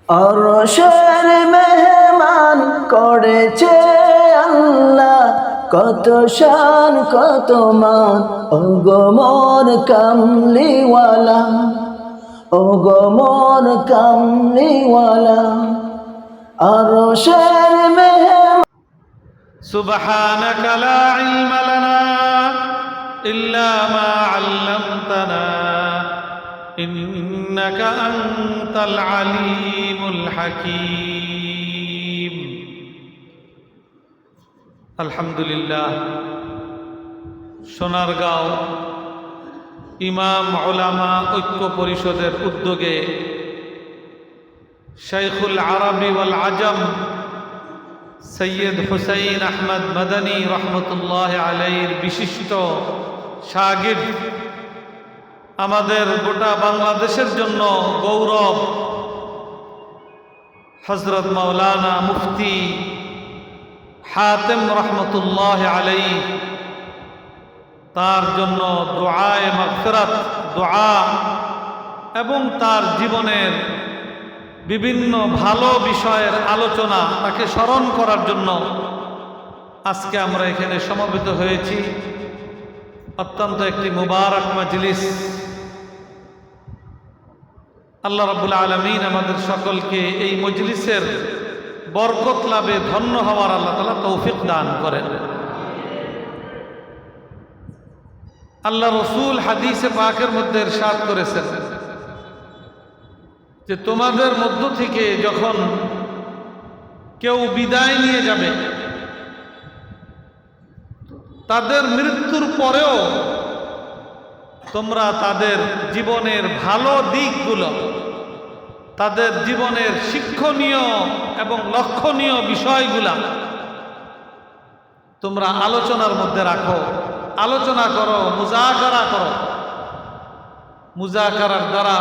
অরশের মেহমান করেছে আল্লাহ, কত শান কত মান, ও গো মোর কামলিওয়ালা, ও গো মোর কামলিওয়ালা। অরশের মেহমান سبحانك لا علم لنا إلا ما علمتنا إنك أنت العليم الحكيم الحمد لله সোনারগাঁও ইমাম উলামা ঐক্য পরিষদের উদ্যোগে শাইখুল আরবি ওয়াল আজম সৈয়দ হুসাইন আহমদ মদনী রহমতুল্লাহ আলাইহির বিশিষ্ট শাগির্দ, আমাদের গোটা বাংলাদেশের জন্য গৌরব, হযরত মাওলানা মুফতি হাতেম রহমতুল্লাহ আলাইহি, তার জন্য দুআয়ে মাগফিরাত, দোয়া এবং তার জীবনের বিভিন্ন ভালো বিষয়ের আলোচনা, তাকে স্মরণ করার জন্য আজকে আমরা এখানে সমবেত হয়েছি। অত্যন্ত একটি মুবারক মজলিস। আল্লাহ রাব্বুল আলামিন আমাদের সকলকে এই মজলিসের বরকত লাভে ধন্য হওয়ার আল্লাহ তাআলা তৌফিক দান করেন। আল্লাহ রসুল হাদিসে পাকের মধ্যে ইরশাদ করেছেন যে তোমাদের মধ্য থেকে যখন কেউ বিদায় নিয়ে যাবে, তাদের মৃত্যুর পরেও তোমরা তাদের জীবনের ভালো দিকগুলো, তাদের জীবনের শিক্ষণীয় এবং লক্ষণীয় বিষয়গুলা তোমরা আলোচনার মধ্যে রাখো, আলোচনা করো, মুজাকারা করো। মুজাকারার দ্বারা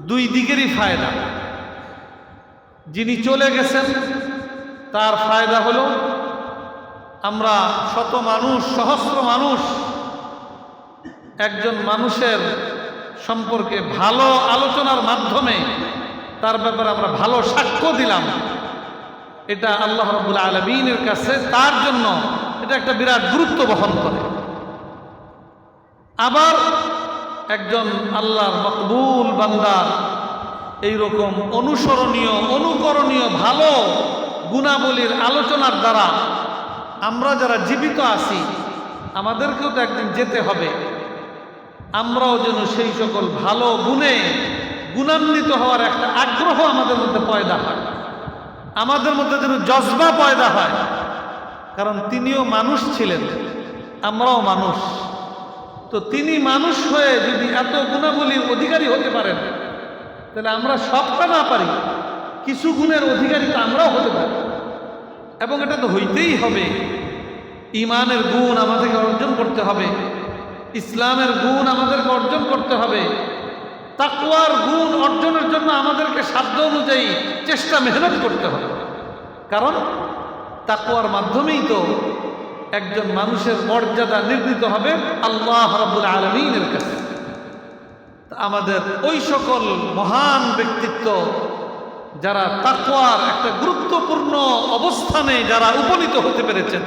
দুই দিকেরই ফায়দা। যিনি চলে গেছেন তার ফায়দা হলো আমরা শত মানুষ, সহস্র মানুষ একজন মানুষের সম্পর্কে ভালো আলোচনার মাধ্যমে তার ব্যাপারে আমরা ভালো সাক্ষ্য দিলাম। এটা আল্লাহ রাব্বুল আলামিনের কাছে তার জন্য এটা একটা বিরাট গুরুত্ব বহন করে। আবার একজন আল্লাহর মকবুল বান্দা এইরকম অনুসরণীয়, অনুকরণীয় ভালো গুণাবলীর আলোচনার দ্বারা আমরা যারা জীবিত আছি, আমাদেরকেও তো একদিন যেতে হবে। আমরাও যেন সেই সকল ভালো গুণে গুণান্বিত হওয়ার একটা আগ্রহ আমাদের মধ্যে পয়দা হয়, আমাদের মধ্যে যেন জজবা পয়দা হয়। কারণ তিনিও মানুষ ছিলেন, আমরাও মানুষ। তো তিনি মানুষ হয়ে যদি এত গুণাবলীর অধিকারী হতে পারেন, তাহলে আমরা সবটা না পারি, কিছু গুণের অধিকারী তো আমরাও হতে পারি। এবং এটা তো হইতেই হবে। ঈমানের গুণ আমাদেরকে অর্জন করতে হবে, ইসলামের গুণ আমাদেরকে অর্জন করতে হবে, তাকওয়ার গুণ অর্জনের জন্য আমাদেরকে সাধ্য অনুযায়ী চেষ্টা মেহনত করতে হবে। কারণ তাকওয়ার মাধ্যমেই তো একজন মানুষের মর্যাদা নির্ণীত হবে আল্লাহ রাব্বুল আলামিনের কাছে। আমাদের ওই সকল মহান ব্যক্তিত্ব যারা তাকওয়ার একটা গুরুত্বপূর্ণ অবস্থানে যারা উপনীত হতে পেরেছেন,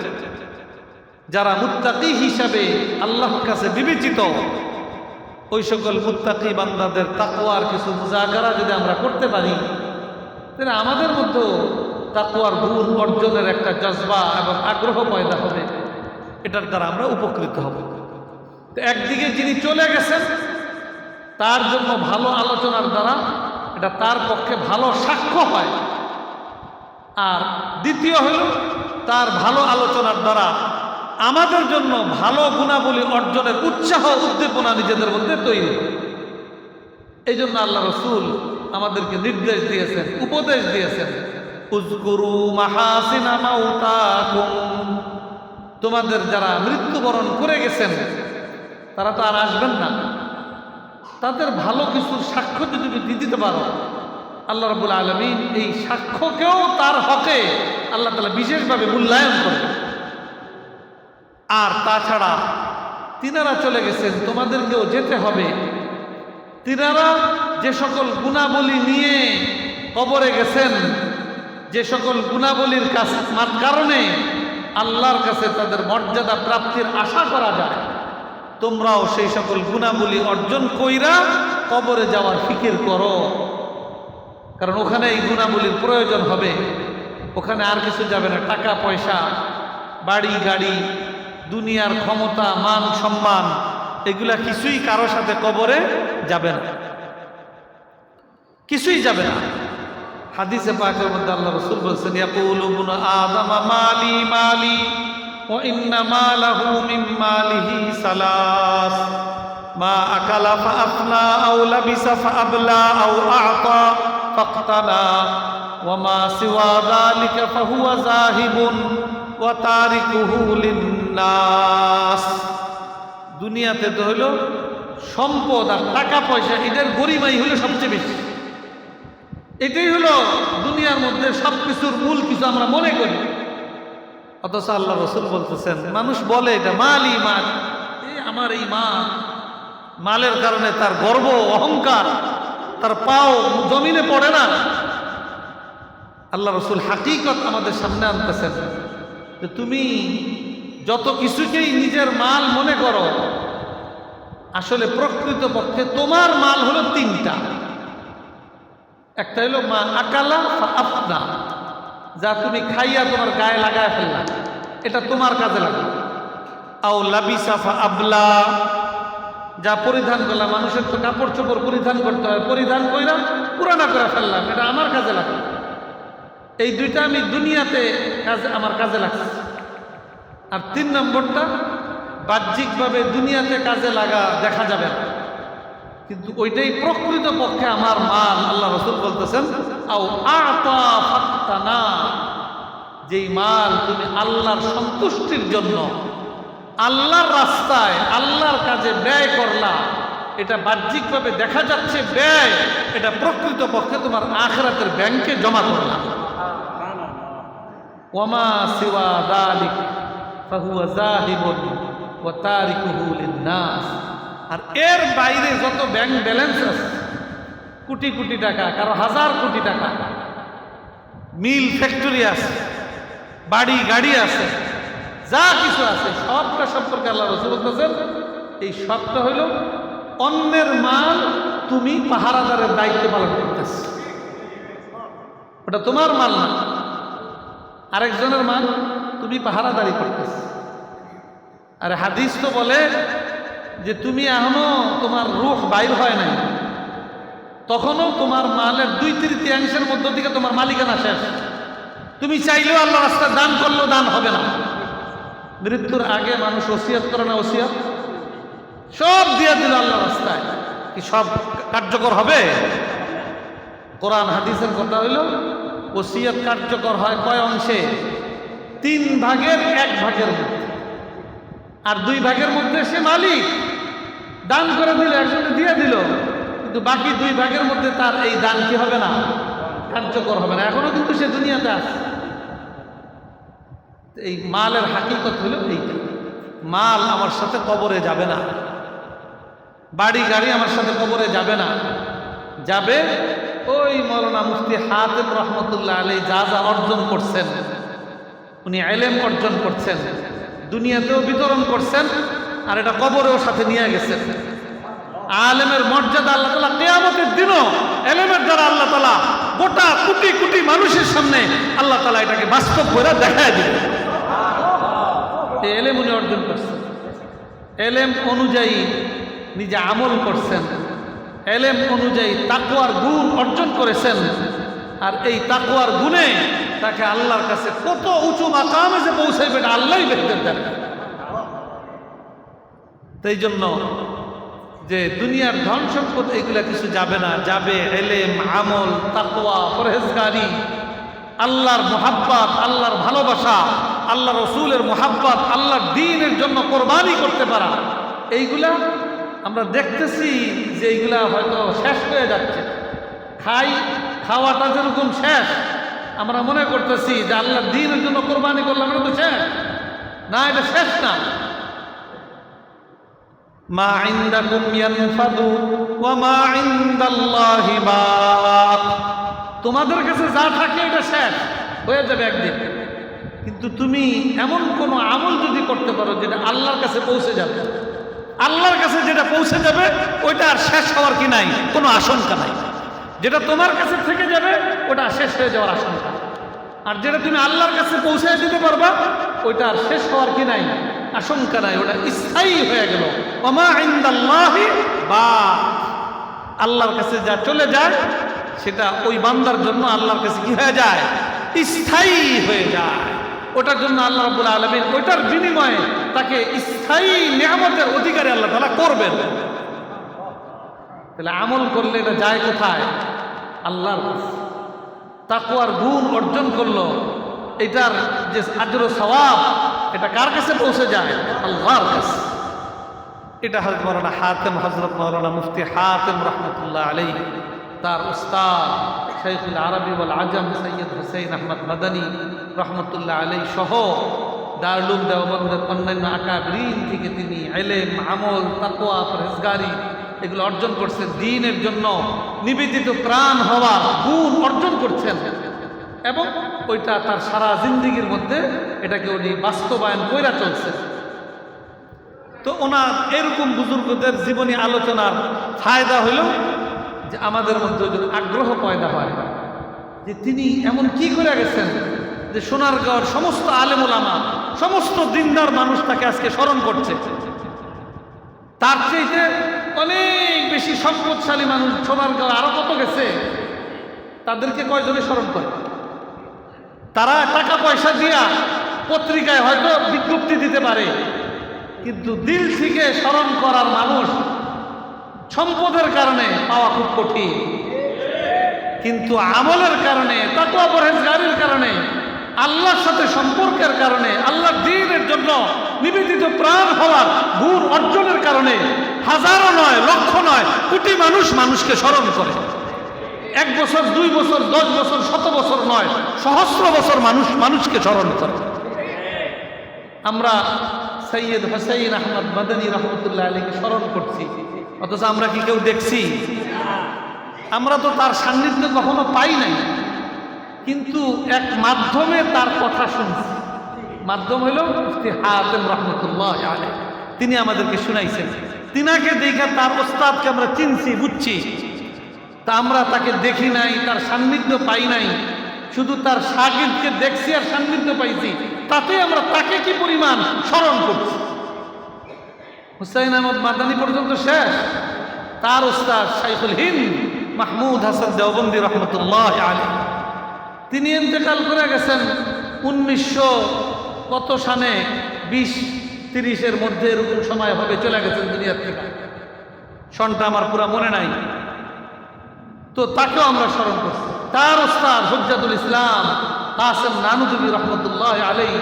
যারা মুত্তাকি হিসাবে আল্লাহর কাছে বিবেচিত, ওই সকল মুত্তাকি বান্দাদের তাকওয়ার কিছু মুজাকারা যদি আমরা করতে পারি, তাহলে আমাদের মধ্যে তাকওয়ার গুণ অর্জনের একটা জজবা এবং আগ্রহ পয়দা হবে। এটার দ্বারা আমরা উপকৃত হব। তো একদিকে যিনি চলে গেছেন তার জন্য ভালো আলোচনার দ্বারা এটা তার পক্ষে ভালো সাক্ষ্য হয়। আর দ্বিতীয় হল তার ভালো আলোচনার দ্বারা আমাদের জন্য ভালো গুণাবলী অর্জনের উৎসাহ, উদ্দীপনা নিজেদের মধ্যে তৈরি। এই জন্য আল্লাহ রসুল আমাদেরকে নির্দেশ দিয়েছেন, উপদেশ দিয়েছেন, উযকুরু মাহাসিনা মাউতাকুম। তোমাদের যারা মৃত্যুবরণ করে গেছেন তারা তো আর আসবেন না, তাদের ভালো কিছুর সাক্ষ্য যদি তুমি দিতে পারো, আল্লাহ রাব্বুল আলামিন এই সাক্ষ্যকেও তার হকে আল্লাহ তাআলা বিশেষভাবে মূল্যায়ন করবে। আর তাছাড়া তিনারা চলে গেছেন, তোমাদেরকেও যেতে হবে। তিনারা যে সকল গুণাবলী নিয়ে কবরে গেছেন, যে সকল গুণাবলীর কারণে আল্লাহর কাছে তাদের মর্যাদা প্রাপ্তির আশা করা যায়, তোমরাও সেই সকল গুণাবলী অর্জন কইরা কবরে যাওয়ার ফিকির করো। কারণ ওখানে এই গুণাবলীর প্রয়োজন হবে। ওখানে আর কিছু যাবে না, টাকা পয়সা, বাড়ি গাড়ি, দুনিয়ার ক্ষমতা, মান সম্মান, এগুলা কিছুই কারো সাথে কবরে যাবে না, কিছুই যাবে না। হাদিসে পাকের মধ্যে আল্লাহ রাসূল বলেছেন, ইয়াকুলু ইবনু আদম মালি মালি ওয়া ইন্না মালাহু মিন মালিহি সালাস মা আকালা ফাআফনা আও লাবিসা ফাআবলা আও আ'তা ফাক্তানা ওয়া মা সিওয়া যালিকা ফাহুয়া যাহিবুন ওয়া তারিকুহু লিন্নাস। দুনিয়াতে তো হলো সম্পদ আর টাকা পয়সা, এদের গরিমাই হলো সবচেয়ে বেশি। এটাই হলো দুনিয়ার মধ্যে সবকিছুর মূল কিছু আমরা মনে করি। অথচ আল্লাহ রাসূল বলতেছেন, মানুষ বলে এটা মালি মাল, এই আমার এই মাল, মালের কারণে তার গর্ব অহংকার, তার পাও জমিনে পড়ে না। আল্লাহ রাসূল হাকিকত আমাদের সামনে আনতেছেন যে তুমি যত কিছুকেই নিজের মাল মনে করো, আসলে প্রকৃতপক্ষে তোমার মাল হলো তিনটা। একটা হলো মা আকালা ফাআফনা, যা তুমি খাইয়া তোমার গায়ে লাগায় ফেললা, এটা তোমার কাজে লাগবে। আও লাবিসা ফাআবলা, যা পরিধান করলাম, মানুষের তো কাপড় চোপড় পরিধান করতে হয়, পরিধান কইরা পুরানা করে ফেললাম, এটা আমার কাজে লাগবে। এই দুইটা আমি দুনিয়াতে আমার কাজে লাগছে। আর 3 নম্বরটা বাহ্যিকভাবে দুনিয়াতে কাজে লাগা দেখা যাবে না, কিন্তু ওইটাই প্রকৃত পক্ষে আমার মাল। আল্লাহ রাসূল বলতেছেন, আও আ'তা ফাক্তানা, যেই মাল তুমি আল্লাহর সন্তুষ্টির জন্য আল্লাহর রাস্তায় আল্লাহর কাজে ব্যয় করলা, এটা বাহ্যিকভাবে দেখা যাচ্ছে ব্যয়, এটা প্রকৃত পক্ষে তোমার আখিরাতের ব্যাংকে জমা করলা। ওয়ামা সিওয়া যালিক ফাহুয়া যাহিবুন ওয়া তারিকুহু লিন্নাস। আর এর বাইরে যত ব্যাংক ব্যালেন্স আছে, কোটি কোটি টাকা, কারো 1000 কোটি টাকা, মিল ফ্যাক্টরি আছে, বাড়ি গাড়ি আছে, যা কিছু আছে, সবটা সম্পর্কে আল্লাহ রাসূল বলতেছেন, এই সবটা হইল অন্যের মাল, তুমি পাহারাদারের দায়িত্ব পালন করতেছ। ওটা তোমার মাল না, আরেকজনের মাল, তুমি পাহারাদারি করতেছ। আর হাদিস তো বলে যে তুমি এখনো তোমার রূহ বাইর হয় নাই, তখনও তোমার মালের 2/3 মধ্য থেকে তোমার মালিকানা শেষ। তুমি চাইলেও আল্লাহ রাস্তায় দান করলেও দান হবে না। মৃত্যুর আগে মানুষ ওসিয়ত করে না, ওসিয়ত সব দিয়ে দিল আল্লাহ রাস্তায়, কি সব কার্যকর হবে? কোরআন হাদিসের কথা হইল ওসিয়ত কার্যকর হয় কয় অংশে? 3 ভাগের 1 ভাগের মধ্যে। আর 2 ভাগের মধ্যে সে মালিক, দান করে দিল, একজনে দিয়ে দিল, কিন্তু বাকি 2 ভাগের মধ্যে তার এই দান কি হবে না, কার্যকর হবে না। এখনো কিন্তু সে দুনিয়াতে আছে। এই মালের হাকিকত হলো এইটা, মাল আমার সাথে কবরে যাবে না, বাড়ি গাড়ি আমার সাথে কবরে যাবে না। যাবে ওই মৌলানা মুফতি হাতেম রহমতুল্লাহ আলাইহি যা যা অর্জন করছেন, উনি ইলম অর্জন করছেন, দুনিয়াতেও বিতরণ করছেন, আর এটা কবরেও সাথে নিয়ে গেছেন। আলেমের মর্যাদা আল্লাহ তাআলা কিয়ামতের দিনও ইলমের দ্বারা আল্লাহ তাআলা গোটা কোটি কোটি মানুষের সামনে আল্লাহ তাআলা এটাকে বাস্তব করে দেখায় দিবেন। এই ইলম উনি অর্জন করছেন, ইলম অনুযায়ী নিজে আমল করছেন, ইলম অনুযায়ী তাকওয়ার গুণ অর্জন করেছেন। আর এই তাকওয়ার গুণে তাকে আল্লাহর কাছে কত উঁচু মাকামে যে পৌঁছাইবে এটা আল্লাহই দেখতে দেন। তাই জন্য যে দুনিয়ার ধন সম্পদ এগুলা কিছু যাবে না, যাবে ইলম, আমল, তাকওয়া, পরহেজগারি, আল্লাহর মুহাব্বত, আল্লাহর ভালোবাসা, আল্লাহ রসুলের মুহাব্বত, আল্লাহর দ্বীনের জন্য কোরবানি করতে পারা। এইগুলা আমরা দেখতেছি যে এইগুলা হয়তো শেষ হয়ে যাচ্ছে। খাওয়াটা যেরকম শেষ, আমরা মনে করতেছি যে আল্লাহর দ্বীনের জন্য কোরবানি করলাম, এটা তো শেষ না, এটা শেষ না। মা ইনদাকুম ইয়ানফাদু ওয়া মা ইনদাল্লাহি বাক। তোমাদের কাছে যা থাকে এটা শেষ হয়ে যাবে একদিন, কিন্তু তুমি এমন কোনো আমল যদি করতে পারো যেটা আল্লাহর কাছে পৌঁছে যাবে, আল্লাহর কাছে যেটা পৌঁছে যাবে ওইটা আর শেষ হওয়ার কি নাই, কোনো আশঙ্কা নাই। যেটা তোমার কাছে থেকে যাবে ওটা শেষ হয়ে যাওয়ার আশঙ্কা, আর যেটা তুমি আল্লাহর কাছে পৌঁছে দিতে পারবা ওইটা আর শেষ হওয়ার কি নাই, আশঙ্কা নাই, ওটা স্থায়ী হয়ে গেল। ওমা ইনদাল্লাহি বা, আল্লাহর কাছে যা চলে যায় সেটা ওই বান্দার জন্য আল্লাহর কাছে কি হয়ে যায়, স্থায়ী হয়ে যায়। ওটার জন্য আল্লাহ রাব্বুল আলামিন ওইটার বিনিময়ে তাকে স্থায়ী নিয়ামতের অধিকারী আল্লাহ তাআলা করবেন। তাহলে আমল করলে এটা যায় কোথায়, আল্লাহর কাছে। তাকওয়ার গুণ অর্জন করলো, এটার যে আজর ও সওয়াব এটা কার কাছে পৌঁছে যায়, আল্লাহর কাছে। এটা হযরত মাওলানা হাতেম, হযরত মাওলানা মুফতি হাতেম রহমতুল্লাহ আলাইহি, তার উস্তাদ শাইখুল আরবি ওয়াল আজম সৈয়দ হুসাইন আহমদ মাদানী রহমতুল্লাহ আলাইহি সহ দারুল উলুম দেওবন্দের অন্যান্য আকাবিরিন থেকে তিনি ইলম, আমল, তাকওয়া, পরহেজগারি এগুলো অর্জন করছেন, দ্বীনের জন্য নিবেদিত প্রাণ হওয়ার গুণ অর্জন করছেন, এবং ওইটা তার সারা জিন্দেগির মধ্যে এটাকে উনি বাস্তবায়ন কইরা চলছেন। তো ওনার এরকম বুজুর্গদের জীবনী আলোচনার ফায়দা হইল যে আমাদের মধ্যে যদি আগ্রহ পয়দা হয় যে তিনি এমন কি করে গেছেন যে সোনারগাঁওর সমস্ত আলেম ওলামা, সমস্ত দিনদার মানুষ তাকে আজকে স্মরণ করছে। তার চাইতে অনেক বেশি সম্পদশালী মানুষ সোনারগাঁও আরো কত গেছে, তাদেরকে কয়জনে স্মরণ করে? তারা টাকা পয়সা দিয়া পত্রিকায় হয়তো বিজ্ঞপ্তি দিতে পারে, কিন্তু দিল থেকে স্মরণ করার মানুষ সম্পদের কারণে পাওয়া খুব কঠিন, কিন্তু আমলের কারণে, তাকওয়া পরহেজগারির কারণে, আল্লাহর সাথে সম্পর্কের কারণে, আল্লাহর দ্বীনের জন্য নিবেদিত প্রাণ হওয়ার গুণ অর্জনের কারণে হাজারো নয়, লক্ষ নয়, কোটি মানুষ মানুষকে স্মরণ করে। 1 বছর, 2 বছর, 10 বছর, 100 বছর নয়, সহস্র বছর মানুষ মানুষকে স্মরণ করে। আমরা সৈয়দ হুসাইন আহমদ মাদানী রহমতুল্লাহ আলাইহিকে স্মরণ করছি, অথচ আমরা কি কেউ দেখছি? আমরা তো তার সান্নিধ্য কখনো পাই নাই, কিন্তু এক মাধ্যমে তার কথা শুনছি। মাধ্যম হইল মুফতি হাতেম রহমতুল্লাহ আলাইহি, তিনি আমাদেরকে শুনাইছেন। তিনাকে দেখে তার ওস্তাদকে আমরা চিনছি, বুঝছি, তা আমরা তাকে দেখি নাই, তার সান্নিধ্য পাই নাই, শুধু তার শাগির্দকে দেখছি আর সান্নিধ্য পাইছি, তাতে আমরা তাকে কি পরিমাণ স্মরণ করছি। হুসাইন আহমদ মাদানী পর্যন্ত শেষ, তার উস্তাদ শাইখুল হিন্দ মাহমুদ হাসান দেওবন্দি রহমতুল্লাহ আলাইহি, তিনি ইন্তেকাল করে গেছেন 1900 কত সালে, 20-30-এর মধ্যে এরকম সময় হবে, চলে গেছেন দুনিয়ার থেকে। সনটা আমার পুরা মনে নাই, তো তাকেও আমরা স্মরণ করছি। তার উস্তাদ হুজ্জাতুল ইসলাম কাসেম নানুতুবি রহমতুল্লাহ আলাইহি,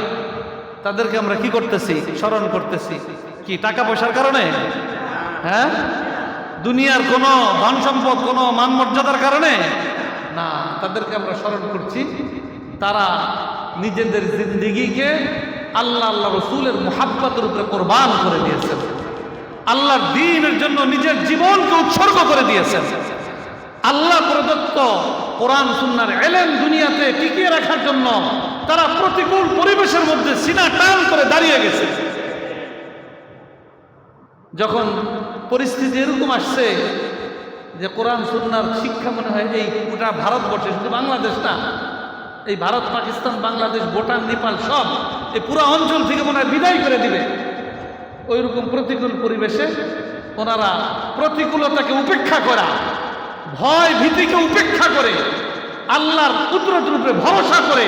তাদেরকে আমরা কি করতেছি, স্মরণ করতেছি। কি টাকা পয়সার কারণে? হ্যাঁ, দুনিয়ার কোনো ধন সম্পদ, কোনো মান মর্যাদার কারণে না, তাদেরকে আমরা স্মরণ করছি। তারা নিজেদের জিন্দেগিকে আল্লাহ, আল্লাহ রসুলের মুহাব্বতের উপরে কোরবান করে দিয়েছেন, আল্লাহর দ্বীনের জন্য নিজের জীবনকে উৎসর্গ করে দিয়েছেন। আল্লাহ প্রদত্ত কোরআন সুন্নাহর ইলম দুনিয়াতে টিকিয়ে রাখার জন্য তারা প্রতিকূল পরিবেশের মধ্যে সিনা টান করে দাঁড়িয়ে গেছে। যখন পরিস্থিতি এরকম আসছে যে কোরআন সুন্নাহর শিক্ষা মনে হয় এই গোটা ভারতবর্ষে, শুধু বাংলাদেশ না, এই ভারত, পাকিস্তান, বাংলাদেশ, ভুটান, নেপাল সব এই পুরো অঞ্চল থেকে মনে হয় বিদায় করে দিবে, ওইরকম প্রতিকূল পরিবেশে ওনারা প্রতিকূলতাকে উপেক্ষা করা, ভয় ভীতিকে উপেক্ষা করে, আল্লাহর কুদরতের উপরে ভরসা করে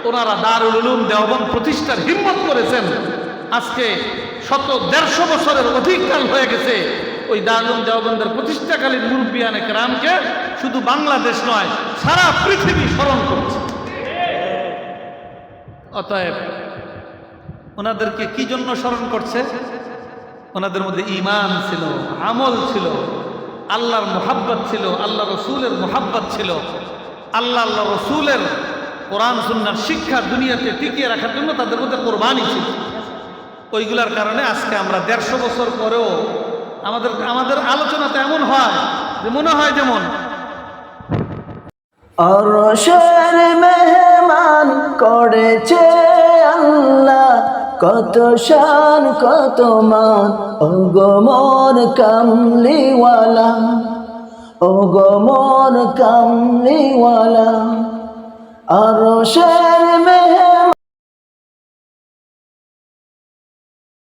ওনারা দারুল উলুম দেওবন্দ প্রতিষ্ঠার হিম্মত করেছেন। আজকে 100-150 বছরের অধিক কাল হয়ে গেছে ওই দারুল উলুম দেওবন্দের প্রতিষ্ঠাকালীন মুরব্বিয়ানে কেরামকে শুধু বাংলাদেশ নয়, সারা পৃথিবী স্মরণ করছে। অতএব ওনাদেরকে কি জন্য স্মরণ করছে? ওনাদের মধ্যে ঈমান ছিল, আমল ছিল, আল্লাহর মুহাব্বত ছিল, আল্লাহ রসুলের মুহাব্বত ছিল, আল্লাহ আল্লাহ রসুলের কোরআন সুন্নাহর শিক্ষা দুনিয়াতে টিকিয়ে রাখার জন্য তাদের মধ্যে কোরবানি ছিল। ওইগুলার কারণে আজকে আমরা 150 বছর পরেও আমাদের আলোচনাতে এমন হয় যে মনে হয় যেমন অরশের মেহমান করেছে আল্লাহ, কত শান কত মান, ও গো মোর কামলিওয়ালা, ও গো মোর কামলিওয়ালা। অরশের